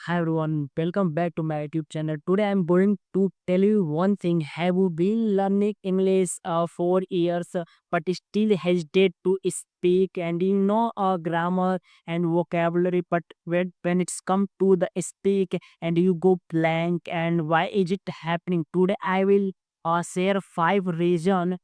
Hi everyone, welcome back to my YouTube channel. Today I'm going to tell you one thing. Have you been learning English for years but still hesitate to speak and grammar and vocabulary, but when it's come to the speak and you go blank, and why is it happening? Today I will share 5 reasons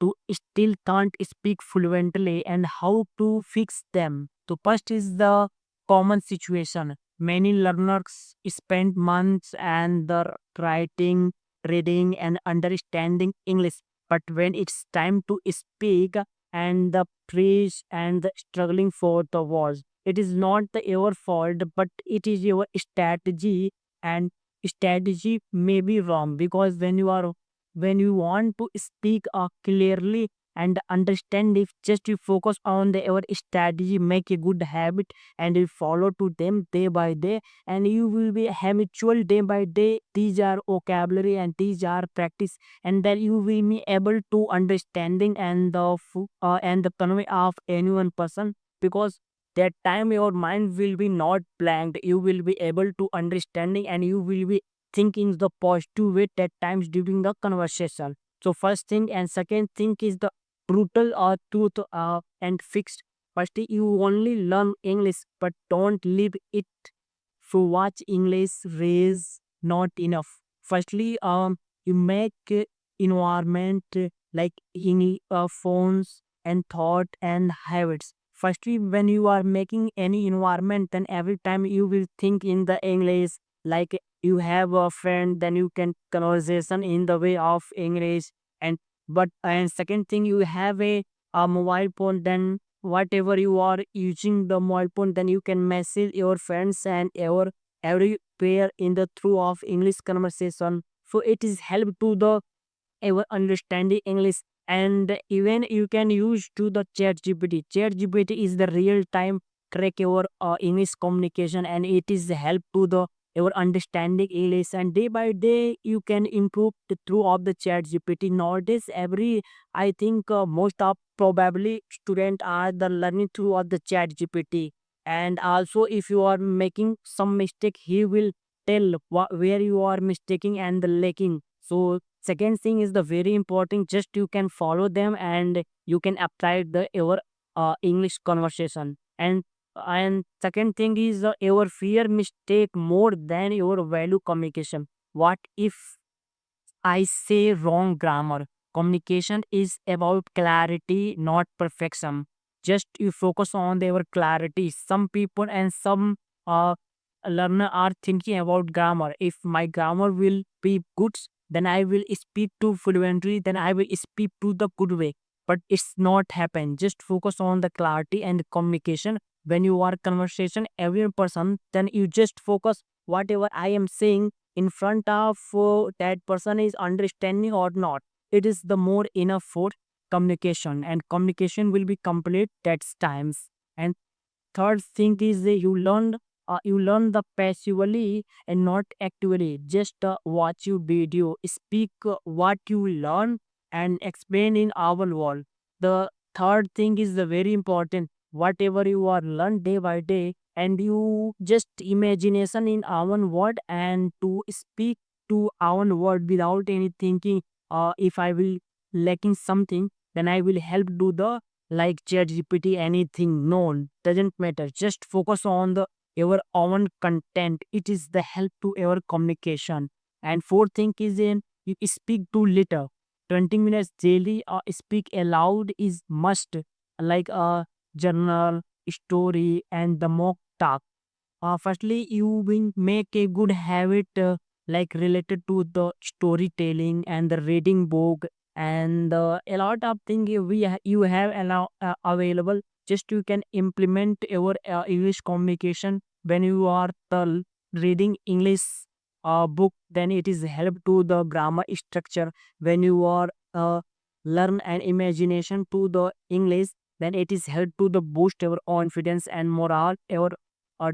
to still can't speak fluently and how to fix them. So first is the common situation. Many learners spend months and the writing, reading, and understanding English. But when it's time to speak and the praise and the struggling for the words, it is not your fault, but it is your strategy. And strategy may be wrong because when you want to speak clearly and understand, if just you focus on your strategy, make a good habit and you follow to them day by day, and you will be habitual day by day. These are vocabulary and these are practice, and then you will be able to understanding and the convey of any one person, because that time your mind will be not blank. You will be able to understanding and you will be thinking the positive way that times during the conversation. So first thing, and second thing is the brutal or truth and fixed. First, you only learn English, but don't live it. So watch English raise not enough. Firstly, you make environment like phones and thought and habits. Firstly, when you are making any environment, then every time you will think in the English. Like you have a friend, then you can conversation in the way of English. And second thing, you have a mobile phone, then whatever you are using the mobile phone, then you can message your friends and everywhere in the through of English conversation. So it is help to the ever understanding English. And even you can use to the chat gpt is the real time crack your English communication, and it is help to the your understanding English, and day by day you can improve the through of the chat gpt. Nowadays every, I think most of probably student are the learning through of the chat gpt. And also if you are making some mistake, he will tell where you are mistaking and the lacking. So second thing is the very important, just you can follow them and you can apply the your English conversation. And second thing is your fear mistake more than your value communication. What if I say wrong grammar? Communication is about clarity, not perfection. Just you focus on their clarity. Some people and some uh, learner are thinking about grammar. If my grammar will be good, then I will speak too fluently, then I will speak to the good way. But it's not happen. Just focus on the clarity and communication. When you are conversation every person, then you just focus whatever I am saying in front of that person is understanding or not. It is the more enough for communication, and communication will be complete that times. And third thing is you learn the passively and not actively. Just watch your video, speak what you learn, and explain in our world. The third thing is the very important. Whatever you are learn day by day, and you just imagination in our word and to speak to our word without any thinking. If I will lacking something, then I will help do the like ChatGPT, anything known, doesn't matter. Just focus on the your own content. It is the help to your communication. And fourth thing is in you speak too little. 20 minutes daily speak aloud is must, like a journal, story, and the mock talk. Firstly, you will make a good habit like related to the storytelling and the reading book, and a lot of things you have available. Just you can implement your English communication when you are reading English book. Then it is help to the grammar structure. When you are learn an imagination to the English, then it is help to the boost your confidence and morale your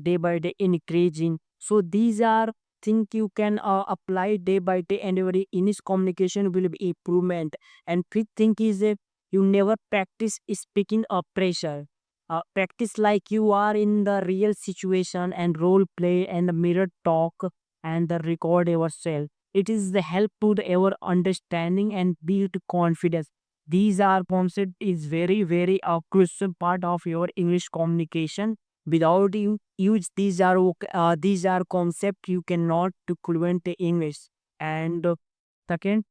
day by day increasing. So these are things you can apply day by day, and your English communication will be improvement. And fifth thing is you never practice speaking of pressure. practice like you are in the real situation, and role play and the mirror talk and the record yourself. It is the help to the our understanding and build confidence. These are concept is very crucial part of your English communication. Without you use these are concept you cannot to fluent the English. And second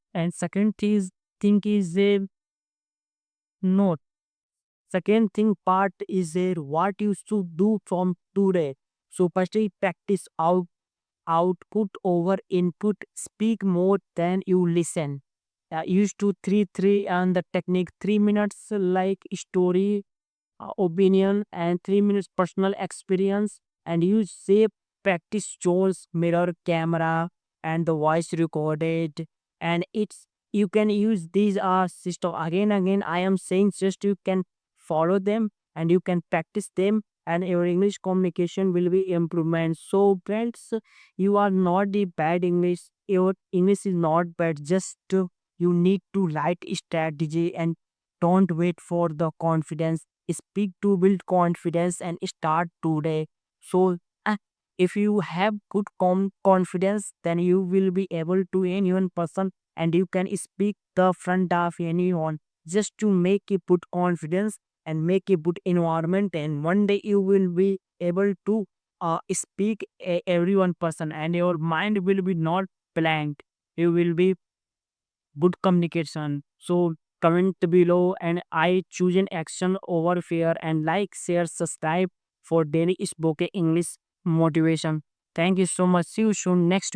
is think is a note. Second thing part is there what you should do from today. So firstly practice output over input. Speak more than you listen. Use to 3 3 and the technique 3 minutes like story, opinion, and 3 minutes personal experience. And use say practice chores, mirror camera, and the voice recorded. And it's you can use these system again. I am saying just you can follow them and you can practice them, and your English communication will be improvement. So friends, you are not the bad English. Your English is not bad. Just you need to write strategy and don't wait for the confidence. Speak to build confidence and start today. So uh, if you have good confidence, then you will be able to anyone person, and you can speak the front of anyone just to make a good confidence and make a good environment. And one day you will be able to speak everyone person, and your mind will be not blank. You will be good communication. So comment below, and I choose an action over fear, and like, share, subscribe for daily spoken English motivation. Thank you so much. See you soon next week.